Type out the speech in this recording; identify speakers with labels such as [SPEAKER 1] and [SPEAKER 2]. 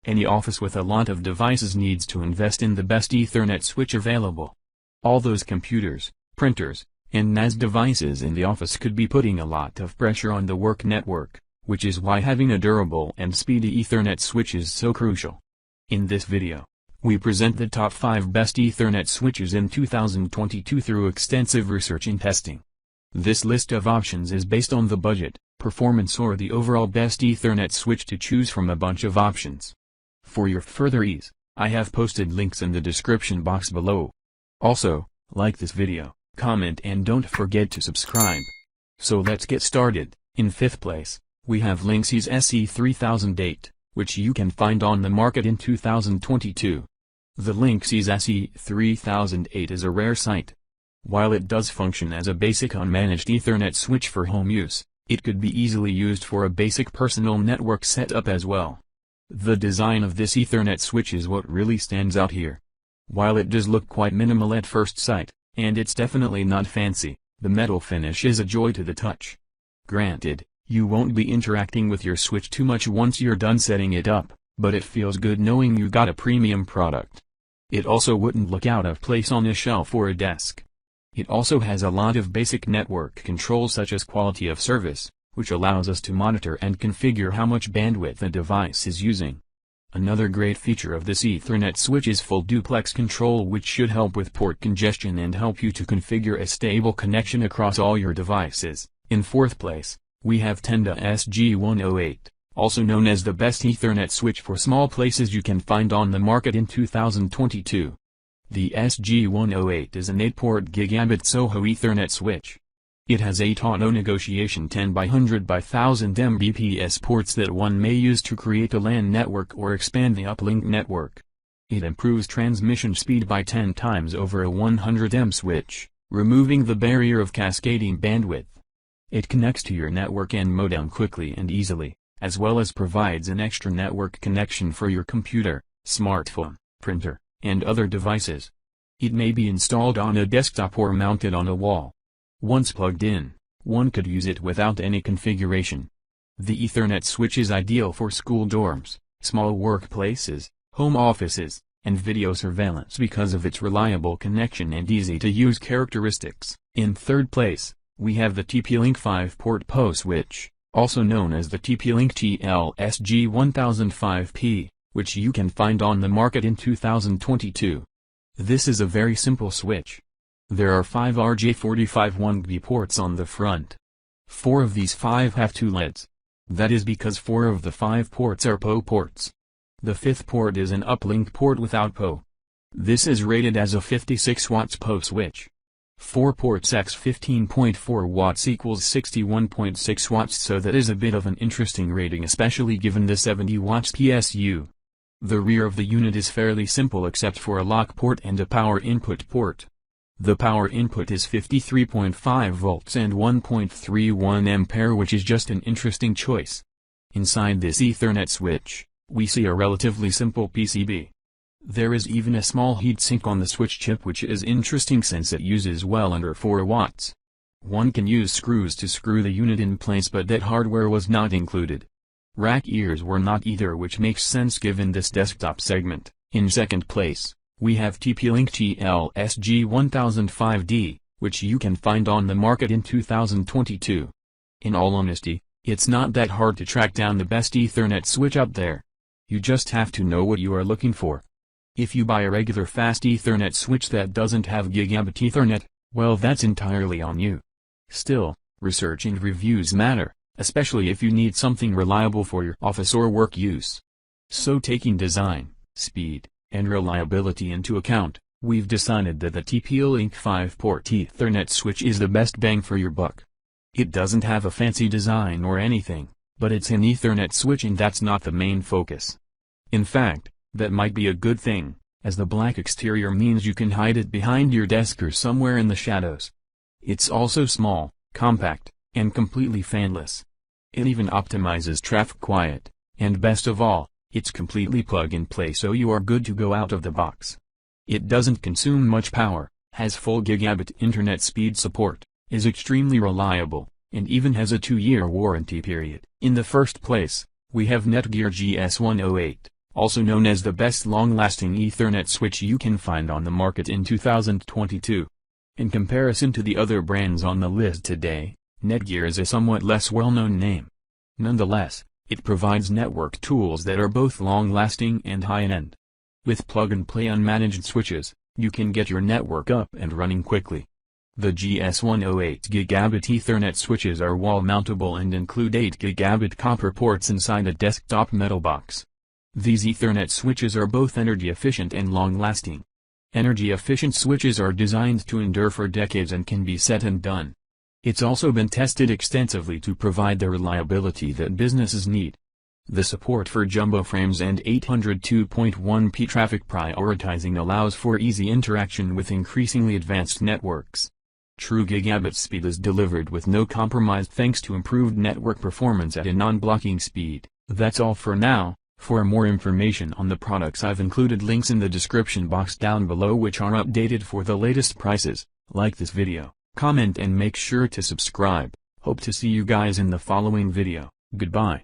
[SPEAKER 1] Any office with a lot of devices needs to invest in the best Ethernet switch available. All those computers, printers, and NAS devices in the office could be putting a lot of pressure on the work network, which is why having a durable and speedy Ethernet switch is so crucial. In this video, we present the top 5 best Ethernet switches in 2022 through extensive research and testing. This list of options is based on the budget, performance or the overall best Ethernet switch to choose from a bunch of options. For your further ease, I have posted links in the description box below. Also, like this video, comment and don't forget to subscribe. So let's get started. In 5th place, we have Linksys SE3008, which you can find on the market in 2022. The Linksys SE3008 is a rare sight. While it does function as a basic unmanaged Ethernet switch for home use, it could be easily used for a basic personal network setup as well. The design of this Ethernet switch is what really stands out here. While it does look quite minimal at first sight, and it's definitely not fancy, the metal finish is a joy to the touch. Granted, you won't be interacting with your switch too much once you're done setting it up, but it feels good knowing you got a premium product. It also wouldn't look out of place on a shelf or a desk. It also has a lot of basic network controls such as quality of service, which allows us to monitor and configure how much bandwidth the device is using. Another great feature of this Ethernet switch is full duplex control, which should help with port congestion and help you to configure a stable connection across all your devices. In 4th place, we have Tenda SG108, also known as the best Ethernet switch for small places you can find on the market in 2022. The SG108 is an 8-port gigabit SOHO Ethernet switch. It has 8 auto-negotiation 10 by 100 by 1000 Mbps ports that one may use to create a LAN network or expand the uplink network. It improves transmission speed by 10 times over a 100 M switch, removing the barrier of cascading bandwidth. It connects to your network and modem quickly and easily, as well as provides an extra network connection for your computer, smartphone, printer, and other devices. It may be installed on a desktop or mounted on a wall. Once plugged in, one could use it without any configuration. The Ethernet switch is ideal for school dorms, small workplaces, home offices, and video surveillance because of its reliable connection and easy-to-use characteristics. In 3rd place, we have the TP-Link 5-port PoE switch, also known as the TP-Link TLSG1005P, which you can find on the market in 2022. This is a very simple switch. There are 5 RJ45 1GB ports on the front. 4 of these 5 have 2 LEDs. That is because 4 of the 5 ports are PoE ports. The 5th port is an uplink port without PoE. This is rated as a 56 watts PoE switch. 4 ports x 15.4 watts equals 61.6 watts, so that is a bit of an interesting rating, especially given the 70 watts PSU. The rear of the unit is fairly simple except for a lock port and a power input port. The power input is 53.5 volts and 1.31 ampere, which is just an interesting choice. Inside this Ethernet switch, we see a relatively simple PCB. There is even a small heatsink on the switch chip, which is interesting since it uses well under 4 watts. One can use screws to screw the unit in place, but that hardware was not included. Rack ears were not either, which makes sense given this desktop segment. In 2nd place, we have TP-Link TLSG1005D, which you can find on the market in 2022. In all honesty, it's not that hard to track down the best Ethernet switch out there. You just have to know what you are looking for. If you buy a regular fast Ethernet switch that doesn't have gigabit Ethernet, well, that's entirely on you. Still, research and reviews matter, especially if you need something reliable for your office or work use. So taking design, speed, and reliability into account, we've decided that the TP-Link 5-port Ethernet switch is the best bang for your buck. It doesn't have a fancy design or anything, but it's an Ethernet switch and that's not the main focus. In fact, that might be a good thing, as the black exterior means you can hide it behind your desk or somewhere in the shadows. It's also small, compact, and completely fanless. It even optimizes traffic quiet, and best of all, it's completely plug-and-play, so you are good to go out of the box. It doesn't consume much power, has full gigabit internet speed support, is extremely reliable, and even has a 2-year warranty period. In the 1st place, we have NETGEAR GS108, also known as the best long-lasting Ethernet switch you can find on the market in 2022. In comparison to the other brands on the list today, NETGEAR is a somewhat less well-known name. Nonetheless, it provides network tools that are both long-lasting and high-end. With plug-and-play unmanaged switches, you can get your network up and running quickly. The GS108 Gigabit Ethernet switches are wall-mountable and include 8 Gigabit copper ports inside a desktop metal box. These Ethernet switches are both energy-efficient and long-lasting. Energy-efficient switches are designed to endure for decades and can be set and done. It's also been tested extensively to provide the reliability that businesses need. The support for jumbo frames and 802.1p traffic prioritizing allows for easy interaction with increasingly advanced networks. True gigabit speed is delivered with no compromise thanks to improved network performance at a non-blocking speed. That's all for now. For more information on the products, I've included links in the description box down below which are updated for the latest prices. Like this video, comment and make sure to subscribe. Hope to see you guys in the following video. Goodbye.